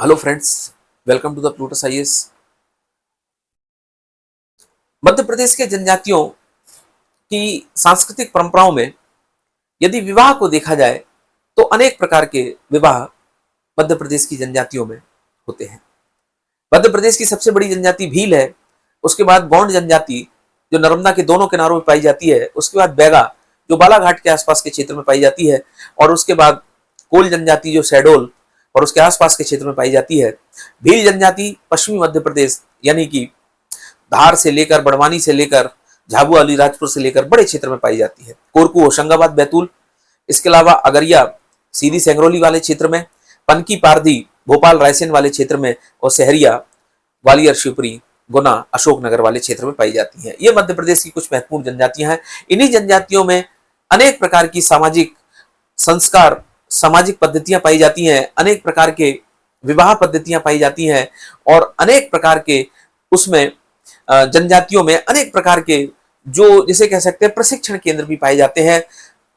Hello friends, welcome to the Plutus IAS. Madhya Pradesh के जनजातियों की सांस्कृतिक परंपराओं में यदि विवाह को देखा जाए तो अनेक प्रकार के विवाह मध्य प्रदेश की जनजातियों में होते हैं। मध्य प्रदेश की सबसे बड़ी जनजाति भील है, उसके बाद गोंड जनजाति जो नर्मदा के दोनों किनारों में पाई जाती है, उसके बाद बैगा जो बालाघाट के आसपास के क्षेत्र में पाई जाती है, और उसके बाद कोल जनजाति जो शहडोल और उसके आसपास के क्षेत्र में पाई जाती है। भील जनजाति पश्चिमी मध्य प्रदेश यानी कि धार से लेकर बड़वानी से लेकर झाबुआ अलीराजपुर से लेकर बड़े क्षेत्र में पाई जाती है। कोरकू होशंगाबाद बैतूल, इसके अलावा अगरिया सीधी सेंगरौली वाले क्षेत्र में, पनकी पारधी भोपाल रायसेन वाले क्षेत्र में, और सहरिया ग्वालियर शिवपुरी गुना अशोकनगर वाले क्षेत्र में पाई जाती है। ये मध्य प्रदेश की कुछ महत्वपूर्ण जनजातियां हैं। इन्हीं जनजातियों में अनेक प्रकार की सामाजिक संस्कार, सामाजिक पद्धतियां पाई जाती हैं, अनेक प्रकार के विवाह पद्धतियां पाई जाती हैं, और अनेक प्रकार के उसमें जनजातियों में अनेक प्रकार के जो जिसे कह सकते हैं प्रशिक्षण केंद्र भी पाए जाते हैं,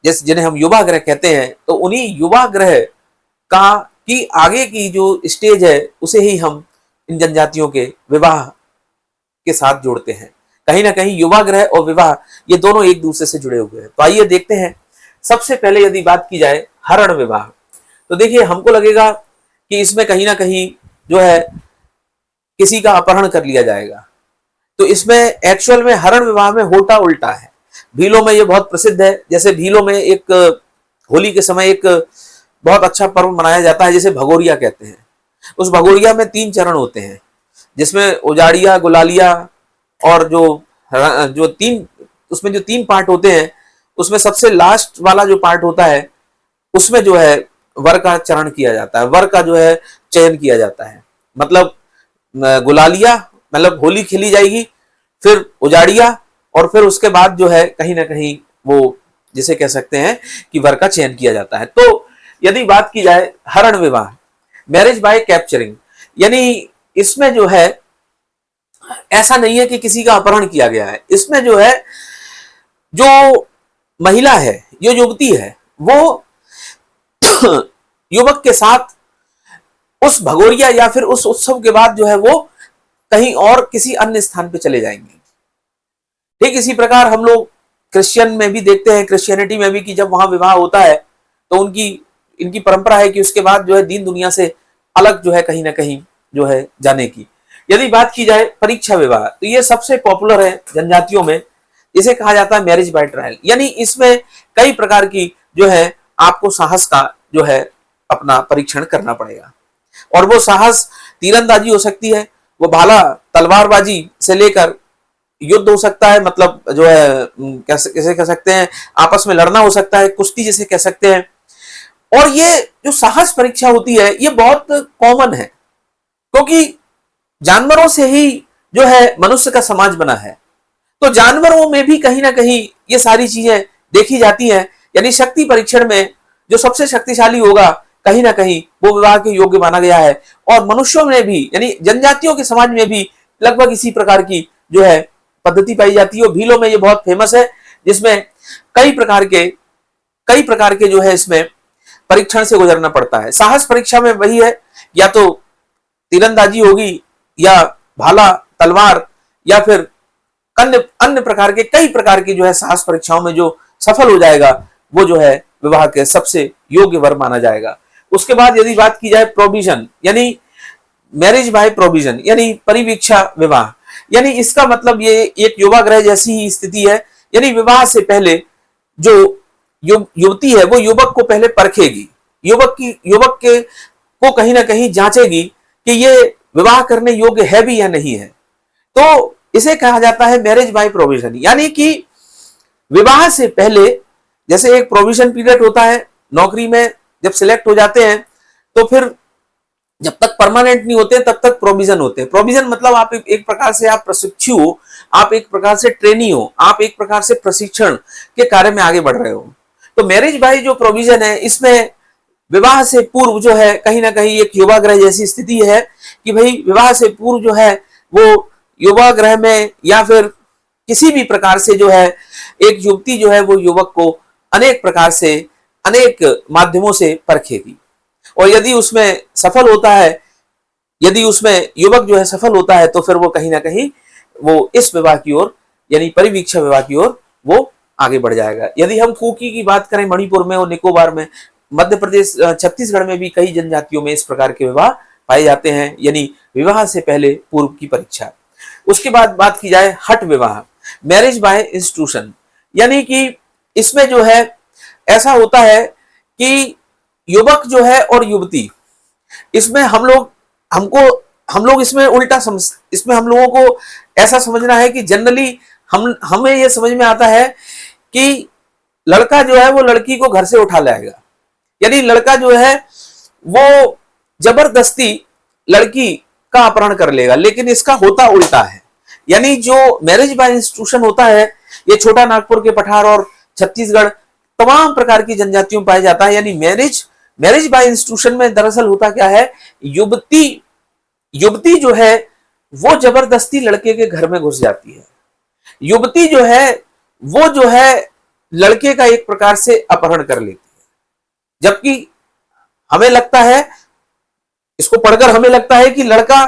जैसे जिन्हें हम युवा गृह कहते हैं। तो उन्हीं युवा गृह का की आगे की जो स्टेज है उसे ही हम इन जनजातियों के विवाह के साथ जोड़ते हैं। कहीं ना कहीं युवा गृह और विवाह ये दोनों एक दूसरे से जुड़े हुए हैं। तो आइए देखते हैं। सबसे पहले यदि बात की जाए हरण विवाह, तो देखिए हमको लगेगा कि इसमें कहीं ना कहीं जो है किसी का अपहरण कर लिया जाएगा। तो इसमें एक्चुअल में हरण विवाह में होता उल्टा है। भीलों में ये बहुत प्रसिद्ध है। जैसे भीलों में एक होली के समय एक बहुत अच्छा पर्व मनाया जाता है जिसे भगोरिया कहते हैं। उस भगोरिया में 3 चरण होते हैं, जिसमें उजाड़िया, गुलालिया और जो तीन उसमें जो 3 पार्ट होते हैं, उसमें सबसे लास्ट वाला जो पार्ट होता है उसमें जो है वर का चरण किया जाता है, वर का जो है चयन किया जाता है। मतलब गुलालिया मतलब होली खेली जाएगी, फिर उजाड़िया, और फिर उसके बाद जो है कहीं ना कहीं वो जिसे कह सकते हैं कि वर का चयन किया जाता है। तो यदि बात की जाए हरण विवाह, मैरिज बाय कैप्चरिंग, यानी इसमें जो है ऐसा नहीं है कि किसी का अपहरण किया गया है। इसमें जो है जो महिला है, जो युवती है, वो युवक के साथ उस भगोरिया या फिर उस उत्सव के बाद जो है वो कहीं और किसी अन्य स्थान पे चले जाएंगे। ठीक इसी प्रकार हम लोग क्रिश्चियन में भी देखते हैं, क्रिश्चियनिटी में भी, कि जब वहां विवाह होता है तो इनकी परंपरा है कि उसके बाद जो है दीन दुनिया से अलग जो है कहीं ना कहीं जो है जाने की। यदि बात की जाए परीक्षा विवाह, तो ये सबसे पॉपुलर है जनजातियों में। इसे कहा जाता है मैरिज बाय ट्रायल, यानी इसमें कई प्रकार की जो है आपको साहस का जो है अपना परीक्षण करना पड़ेगा। और वो साहस तीरंदाजी हो सकती है, वो भाला तलवारबाजी से लेकर युद्ध हो सकता है, मतलब जो है कैसे कह सकते हैं आपस में लड़ना हो सकता है, कुश्ती जिसे कह सकते हैं। और ये जो साहस परीक्षा होती है ये बहुत कॉमन है, क्योंकि जानवरों से ही जो है मनुष्य का समाज बना है। तो जानवरों में भी कहीं ना कहीं ये सारी चीजें देखी जाती हैं। यानी शक्ति परीक्षण में जो सबसे शक्तिशाली होगा कहीं ना कहीं वो विवाह के योग्य माना गया है। और मनुष्यों में भी यानी जनजातियों के समाज में भी लगभग इसी प्रकार की जो है पद्धति पाई जाती है। और भीलों में ये बहुत फेमस है, जिसमें कई प्रकार के जो है इसमें परीक्षण से गुजरना पड़ता है। साहस परीक्षा में वही है, या तो तीरंदाजी होगी, या भाला तलवार, या फिर अन्य प्रकार के कई प्रकार की जो है साहस परीक्षाओं में जो सफल हो जाएगा वो जो है विवाह के सबसे योग्य वर माना जाएगा। उसके बाद यदि बात की जाए प्रोविजन, यानी मैरिज बाय प्रोविजन, यानी परिवीक्षा विवाह, यानी इसका मतलब ये एक युवा गृह जैसी ही स्थिति है। यानी विवाह से पहले जो युवती है वो युवक को पहले परखेगी, युवक के को कहीं ना कहीं जांचेगी कि ये विवाह करने योग्य है भी या नहीं है। तो इसे कहा जाता है मैरिज बाय प्रोविजन, यानी कि विवाह से पहले जैसे एक प्रोविजन पीरियड होता है नौकरी में, जब सिलेक्ट हो जाते हैं तो फिर जब तक परमानेंट नहीं होते तब तक प्रोविजन होते हैं। प्रोविजन मतलब आप एक प्रकार से आप प्रशिक्षु हो, आप एक प्रकार से ट्रेनी हो, आप एक प्रकार से प्रशिक्षण के कार्य में आगे बढ़ रहे हो। तो मैरिज बाय जो प्रोविजन है इसमें विवाह से पूर्व जो है कहीं ना कहीं एक युवा गृह जैसी स्थिति है कि भाई विवाह से पूर्व जो है वो युवा गृह में या फिर किसी भी प्रकार से जो है एक युवती जो है वो युवक को अनेक प्रकार से अनेक माध्यमों से परखेगी। और यदि उसमें सफल होता है यदि उसमें युवक जो है सफल होता है तो फिर वो कहीं ना कहीं वो इस विवाह की ओर यानी परिवीक्षा विवाह की ओर वो आगे बढ़ जाएगा। यदि हम कुकी की बात करें मणिपुर में और निकोबार में, मध्य प्रदेश, छत्तीसगढ़ में भी कई जनजातियों में इस प्रकार के विवाह पाए जाते हैं, यानी विवाह से पहले पूर्व की परीक्षा। उसके बाद बात की जाए हठ विवाह, मैरिज बाय इंस्टीट्यूशन, यानी कि इसमें जो है ऐसा होता है कि युवक जो है और युवती, इसमें हम लोग इसमें उल्टा समझ, इसमें हम लोगों को ऐसा समझना है कि जनरली हमें यह समझ में आता है कि लड़का जो है वो लड़की को घर से उठा लाएगा, यानी लड़का जो है वो जबरदस्ती लड़की का अपहरण कर लेगा, लेकिन इसका होता उल्टा है। यानी जो मैरिज बाय इंस्टीट्यूशन होता है ये छोटा नागपुर के पठार और छत्तीसगढ़ तमाम प्रकार की जनजातियों में पाया जाता है। यानी मैरिज बाय इंस्टीट्यूशन में दरअसल होता क्या है, युवती जो है वो जबरदस्ती लड़के के घर में घुस जाती है, युवती जो है वो जो है लड़के का एक प्रकार से अपहरण कर लेती है। जबकि हमें लगता है, इसको पढ़कर हमें लगता है कि लड़का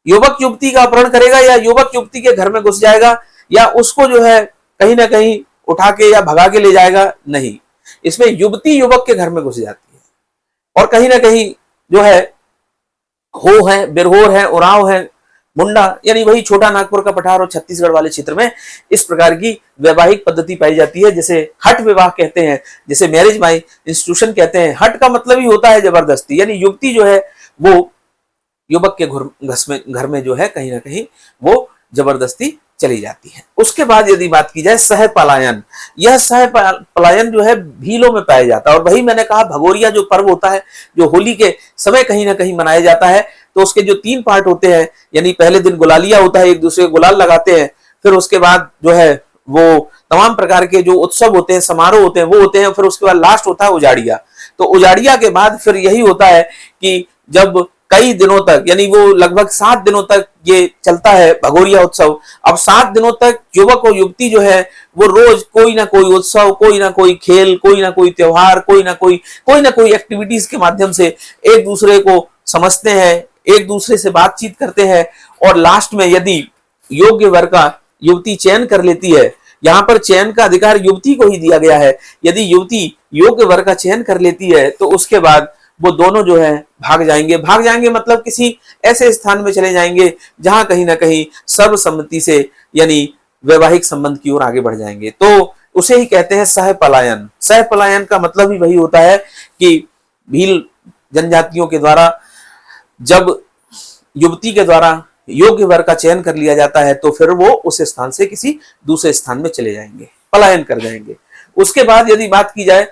युवक युवती का अपहरण करेगा या युवक युवती के घर में घुस जाएगा या उसको जो है कहीं ना कहीं उठा के या भगा के ले जाएगा, नहीं, इसमें युवती युवक के घर में घुस जाती है और कहीं ना कहीं जो है हो है, बिरहोर है, उराव है, मुंडा, यानी वही छोटा नागपुर का पठार और छत्तीसगढ़ वाले क्षेत्र में इस प्रकार की वैवाहिक पद्धति पाई जाती है, जिसे हठ विवाह कहते हैं, जिसे मैरिज बाय इंस्टीट्यूशन कहते हैं। हठ का मतलब ही होता है जबरदस्ती, यानी युवती जो है वो युवक के घर में जो है कहीं ना कहीं वो जबरदस्ती चली जाती है। उसके बाद यदि बात की जाए सह पलायन, यह सह पलायन जो है भीलों में पाया जाता है और वही मैंने कहा भगोरिया जो पर्व होता है जो होली के समय कहीं ना कहीं मनाया जाता है, तो उसके जो 3 पार्ट होते हैं, यानी पहले दिन गुलालिया होता है, एक दूसरे को गुलाल लगाते हैं, फिर उसके बाद जो है वो तमाम प्रकार के जो उत्सव होते हैं, समारोह होते हैं, वो होते हैं, फिर उसके बाद लास्ट होता है उजाड़िया। तो उजाड़िया के बाद फिर यही होता है कि जब कई दिनों तक, यानी वो लगभग 7 दिनों तक ये चलता है भगोरिया उत्सव। अब 7 दिनों तक युवक और युवती जो है वो रोज कोई ना कोई उत्सव, कोई ना कोई खेल, कोई ना कोई त्योहार, कोई ना कोई एक्टिविटीज के माध्यम से एक दूसरे को समझते हैं, एक दूसरे से बातचीत करते हैं और लास्ट में यदि योग्य वर का युवती चयन कर लेती है, यहाँ पर चयन का अधिकार युवती को ही दिया गया है, यदि युवती योग्य वर का चयन कर लेती है तो उसके बाद वो दोनों जो है भाग जाएंगे मतलब किसी ऐसे स्थान में चले जाएंगे जहां कहीं ना कहीं सर्वसम्मति से यानी वैवाहिक संबंध की ओर आगे बढ़ जाएंगे। तो उसे ही कहते हैं सह पलायन। सह पलायन का मतलब ही वही होता है कि भील जनजातियों के द्वारा जब युवती के द्वारा योग्य वर का चयन कर लिया जाता है तो फिर वो उस स्थान से किसी दूसरे स्थान में चले जाएंगे, पलायन कर जाएंगे। उसके बाद यदि बात की जाए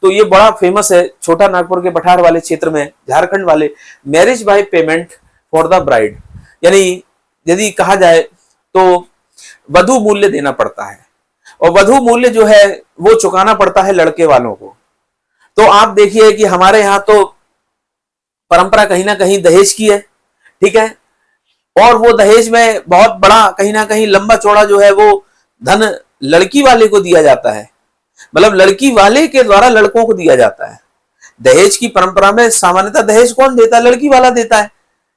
तो ये बड़ा फेमस है छोटा नागपुर के पठार वाले क्षेत्र में, झारखंड वाले, marriage by payment for the bride, यानी यदि कहा जाए तो वधु मूल्य देना पड़ता है और वधु मूल्य जो है वो चुकाना पड़ता है लड़के वालों को। तो आप देखिए कि हमारे यहाँ तो परंपरा कहीं ना कहीं दहेज की है, ठीक है, और वो दहेज में बहुत बड़ा कहीं ना कहीं लंबा चौड़ा जो है वो धन लड़की वाले को दिया जाता है, मतलब लड़की वाले के द्वारा लड़कों को दिया जाता है। दहेज की परंपरा में सामान्यतः दहेज कौन देता है? लड़की वाला देता है।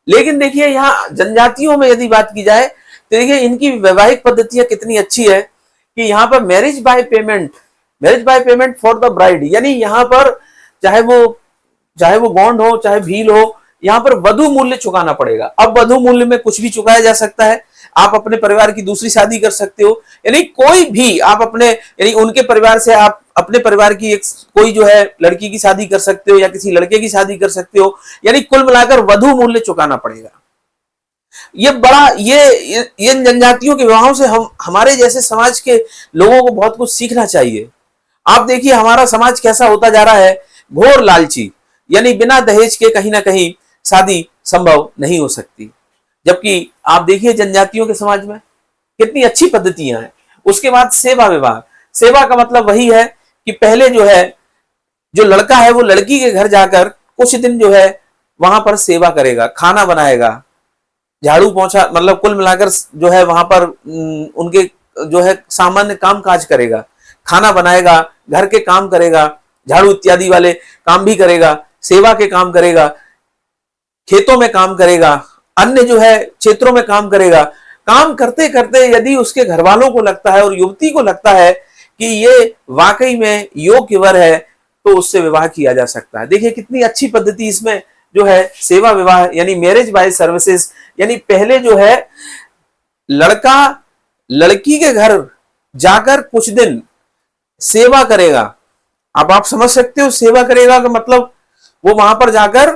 लेकिन देखिए यहाँ जनजातियों में यदि बात की जाए तो देखिए इनकी वैवाहिक पद्धतियां कितनी अच्छी है कि यहाँ पर marriage by payment for the bride, यानी यहाँ पर चाहे वो गौंड हो चाहे भील हो, यहाँ पर वधु मूल्य चुकाना पड़ेगा। अब वधु मूल्य में कुछ भी चुकाया जा सकता है, आप अपने परिवार की दूसरी शादी कर सकते हो, यानी कोई भी आप अपने यानी उनके परिवार से आप अपने परिवार की एक कोई जो है लड़की की शादी कर सकते हो या किसी लड़के की शादी कर सकते हो, यानी कुल मिलाकर वधु मूल्य चुकाना पड़ेगा। ये बड़ा ये जनजातियों के विवाहों से हमारे जैसे समाज के लोगों को बहुत कुछ सीखना चाहिए। आप देखिए हमारा समाज कैसा होता जा रहा है, घोर लालची, यानी बिना दहेज के कहीं ना कहीं शादी संभव नहीं हो सकती। जबकि आप देखिए जनजातियों के समाज में कितनी अच्छी पद्धतियां हैं। उसके बाद सेवा विवाह, सेवा का मतलब वही है कि पहले जो है जो लड़का है वो लड़की के घर जाकर कुछ दिन जो है वहां पर सेवा करेगा, खाना बनाएगा, झाड़ू पोंछा, मतलब कुल मिलाकर जो है वहां पर उनके जो है सामान्य काम काज करेगा, खाना बनाएगा, घर के काम करेगा, झाड़ू इत्यादि वाले काम भी करेगा, सेवा के काम करेगा। खेतों में काम करेगा, अन्य जो है क्षेत्रों में काम करेगा। काम करते करते यदि उसके घर वालों को लगता है और युवती को लगता है कि ये वाकई में योग्य वर है, तो उससे विवाह किया जा सकता है। देखिए कितनी अच्छी पद्धति इसमें जो है सेवा विवाह यानी मैरिज बाय सर्विसेज, यानी पहले जो है लड़का लड़की के घर जाकर कुछ दिन सेवा करेगा। अब आप समझ सकते हो सेवा करेगा का मतलब वो वहां पर जाकर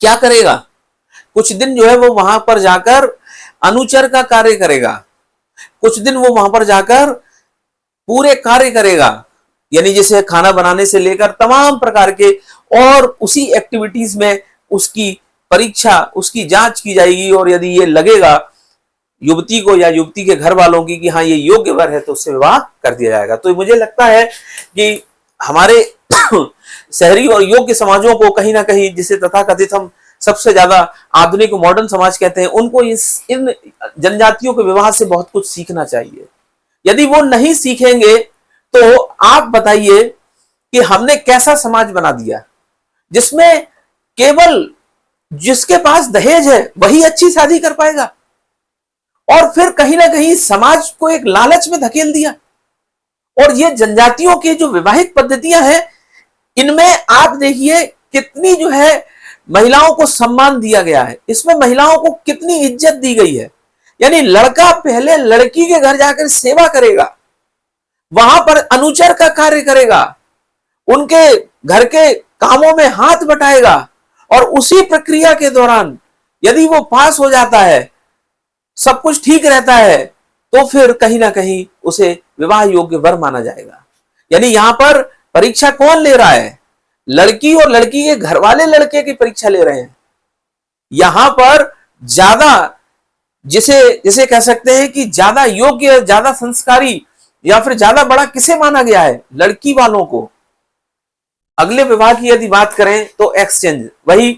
क्या करेगा, कुछ दिन जो है वो वहां पर जाकर अनुचर का कार्य करेगा, कुछ दिन वो वहां पर जाकर पूरे कार्य करेगा, यानी जैसे खाना बनाने से लेकर तमाम प्रकार के, और उसी एक्टिविटीज में उसकी परीक्षा, उसकी जांच की जाएगी, और यदि ये लगेगा युवती को या युवती के घर वालों की कि हाँ ये योग्य वर है, तो उससे विवाह कर दिया जाएगा। तो मुझे लगता है कि हमारे शहरी और योग्य समाजों को कहीं ना कहीं, जिसे तथाकथित हम सबसे ज्यादा आधुनिक मॉडर्न समाज कहते हैं, उनको इन जनजातियों के विवाह से बहुत कुछ सीखना चाहिए। यदि वो नहीं सीखेंगे तो आप बताइए कि हमने कैसा समाज बना दिया, जिसमें केवल जिसके पास दहेज है वही अच्छी शादी कर पाएगा, और फिर कहीं ना कहीं समाज को एक लालच में धकेल दिया। और ये जनजातियों की जो विवाहिक पद्धतियां हैं, इनमें आप देखिए कितनी जो है महिलाओं को सम्मान दिया गया है, इसमें महिलाओं को कितनी इज्जत दी गई है। यानी लड़का पहले लड़की के घर जाकर सेवा करेगा, वहां पर अनुचर का कार्य करेगा, उनके घर के कामों में हाथ बटाएगा, और उसी प्रक्रिया के दौरान यदि वो पास हो जाता है, सब कुछ ठीक रहता है, तो फिर कहीं ना कहीं उसे विवाह योग्य वर माना जाएगा। यानी यहां पर परीक्षा कौन ले रहा है, लड़की और लड़की के घर वाले लड़के की परीक्षा ले रहे हैं। यहां पर ज्यादा जिसे जिसे कह सकते हैं कि ज्यादा योग्य, ज्यादा संस्कारी या फिर ज्यादा बड़ा किसे माना गया है, लड़की वालों को। अगले विवाह की यदि बात करें तो एक्सचेंज, वही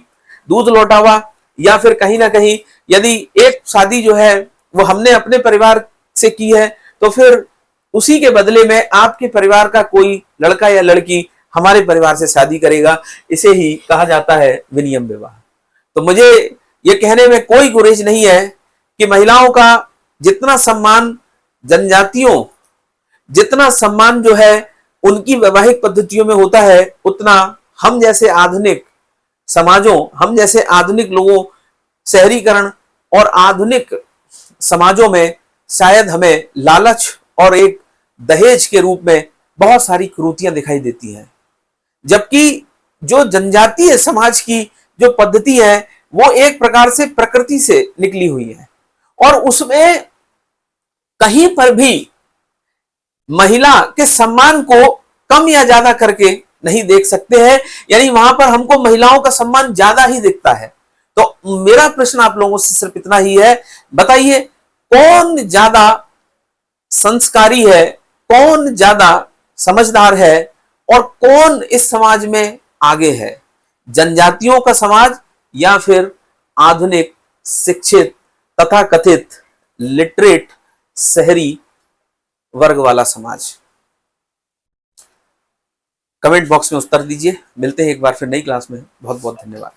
दूध लौटावा, या फिर कहीं ना कहीं यदि एक शादी जो है वो हमने अपने परिवार से की है, तो फिर उसी के बदले में आपके परिवार का कोई लड़का या लड़की हमारे परिवार से शादी करेगा। इसे ही कहा जाता है विनियम विवाह। तो मुझे ये कहने में कोई गुरेज नहीं है कि महिलाओं का जितना सम्मान, जनजातियों जितना सम्मान जो है उनकी वैवाहिक पद्धतियों में होता है, उतना हम जैसे आधुनिक समाजों, हम जैसे आधुनिक लोगों, शहरीकरण और आधुनिक समाजों में शायद हमें लालच और एक दहेज के रूप में बहुत सारी कुरीतियां दिखाई देती हैं। जबकि जो जनजातीय समाज की जो पद्धति है वो एक प्रकार से प्रकृति से निकली हुई है, और उसमें कहीं पर भी महिला के सम्मान को कम या ज्यादा करके नहीं देख सकते हैं। यानी वहां पर हमको महिलाओं का सम्मान ज्यादा ही दिखता है। तो मेरा प्रश्न आप लोगों से सिर्फ इतना ही है, बताइए कौन ज्यादा संस्कारी है, कौन ज्यादा समझदार है, और कौन इस समाज में आगे है, जनजातियों का समाज या फिर आधुनिक शिक्षित तथा कथित लिटरेट शहरी वर्ग वाला समाज? कमेंट बॉक्स में उत्तर दीजिए। मिलते हैं एक बार फिर नई क्लास में। बहुत बहुत धन्यवाद।